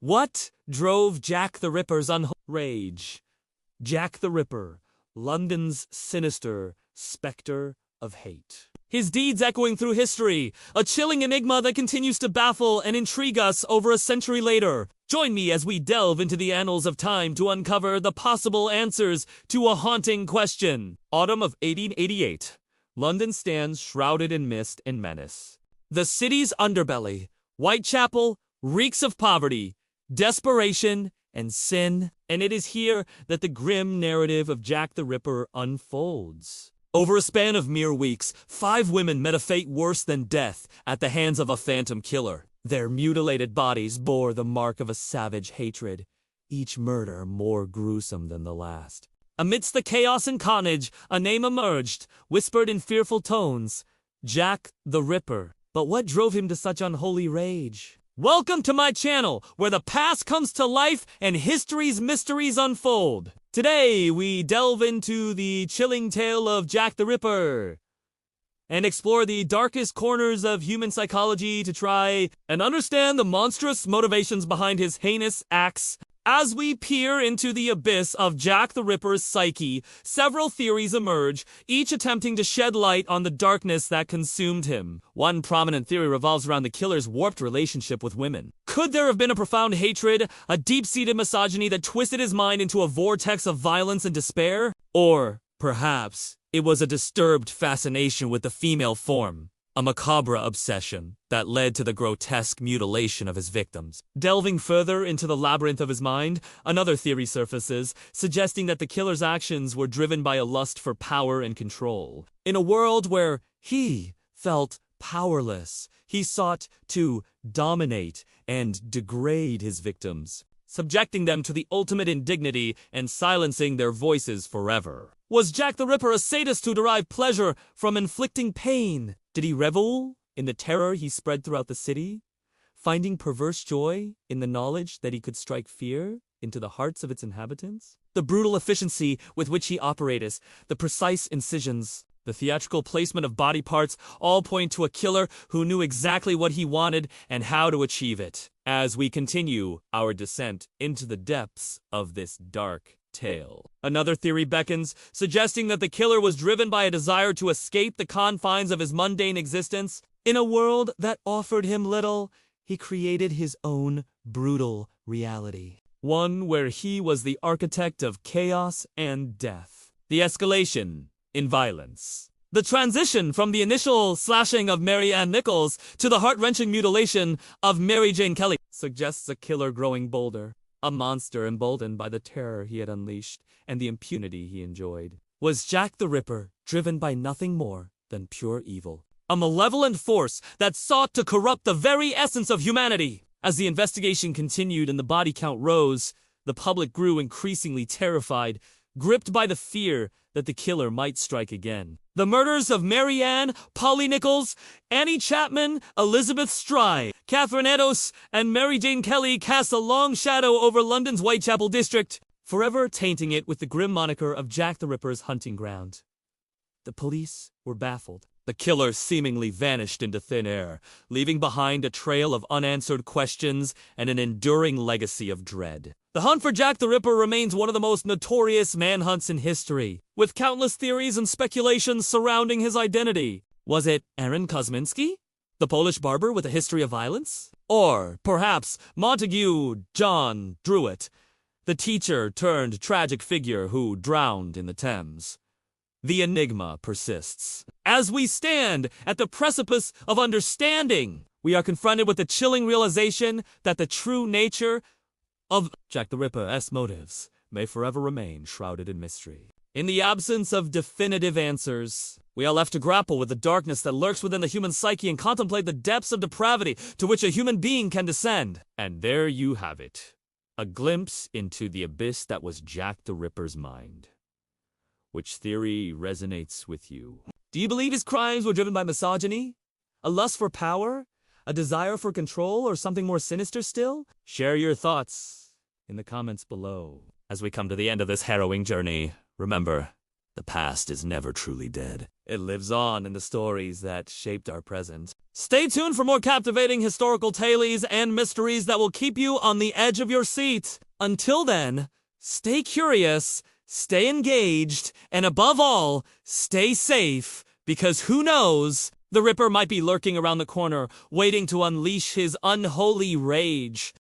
What drove Jack the Ripper's unholy rage? Jack the Ripper, London's sinister spectre of hate. His deeds echoing through history, a chilling enigma that continues to baffle and intrigue us over a century later. Join me as we delve into the annals of time to uncover the possible answers to a haunting question. Autumn of 1888. London stands shrouded in mist and menace. The city's underbelly, Whitechapel, reeks of poverty, desperation, and sin, and it is here that the grim narrative of Jack the Ripper unfolds. Over a span of mere weeks, 5 women met a fate worse than death at the hands of a phantom killer. Their mutilated bodies bore the mark of a savage hatred, each murder more gruesome than the last. Amidst the chaos and carnage, a name emerged, whispered in fearful tones, Jack the Ripper. But what drove him to such unholy rage? Welcome to my channel, where the past comes to life and history's mysteries unfold. Today, we delve into the chilling tale of Jack the Ripper and explore the darkest corners of human psychology to try and understand the monstrous motivations behind his heinous acts. As we peer into the abyss of Jack the Ripper's psyche, several theories emerge, each attempting to shed light on the darkness that consumed him. One prominent theory revolves around the killer's warped relationship with women. Could there have been a profound hatred, a deep-seated misogyny that twisted his mind into a vortex of violence and despair? Or, perhaps, it was a disturbed fascination with the female form, a macabre obsession that led to the grotesque mutilation of his victims. Delving further into the labyrinth of his mind, another theory surfaces, suggesting that the killer's actions were driven by a lust for power and control. In a world where he felt powerless, he sought to dominate and degrade his victims, subjecting them to the ultimate indignity and silencing their voices forever. Was Jack the Ripper a sadist who derived pleasure from inflicting pain? Did he revel in the terror he spread throughout the city, finding perverse joy in the knowledge that he could strike fear into the hearts of its inhabitants? The brutal efficiency with which he operated, the precise incisions, the theatrical placement of body parts all point to a killer who knew exactly what he wanted and how to achieve it. As we continue our descent into the depths of this dark tale, another theory beckons, suggesting that the killer was driven by a desire to escape the confines of his mundane existence. In a world that offered him little, he created his own brutal reality, one where he was the architect of chaos and death. The escalation in violence, the transition from the initial slashing of Mary Ann Nichols to the heart-wrenching mutilation of Mary Jane Kelly, suggests a killer growing bolder, a monster emboldened by the terror he had unleashed and the impunity he enjoyed. Was Jack the Ripper driven by nothing more than pure evil, a malevolent force that sought to corrupt the very essence of humanity? As the investigation continued and the body count rose, the public grew increasingly terrified, gripped by the fear that the killer might strike again. The murders of Mary Ann, Polly Nichols, Annie Chapman, Elizabeth Stride, Catherine Eddowes, and Mary Jane Kelly cast a long shadow over London's Whitechapel district, forever tainting it with the grim moniker of Jack the Ripper's hunting ground. The police were baffled. The killer seemingly vanished into thin air, leaving behind a trail of unanswered questions and an enduring legacy of dread. The hunt for Jack the Ripper remains one of the most notorious manhunts in history, with countless theories and speculations surrounding his identity. Was it Aaron Kosminski, the Polish barber with a history of violence? Or perhaps Montague John Druitt, the teacher turned tragic figure who drowned in the Thames? The enigma persists. As we stand at the precipice of understanding, we are confronted with the chilling realization that the true nature of Jack the Ripper's motives may forever remain shrouded in mystery. In the absence of definitive answers, we are left to grapple with the darkness that lurks within the human psyche and contemplate the depths of depravity to which a human being can descend. And there you have it, a glimpse into the abyss that was Jack the Ripper's mind. Which theory resonates with you? Do you believe his crimes were driven by misogyny, a lust for power, a desire for control, or something more sinister still? Share your thoughts in the comments below. As we come to the end of this harrowing journey, remember, the past is never truly dead. It lives on in the stories that shaped our present. Stay tuned for more captivating historical tales and mysteries that will keep you on the edge of your seat. Until then, stay curious, stay engaged, and above all, stay safe, because who knows, the Ripper might be lurking around the corner, waiting to unleash his unholy rage.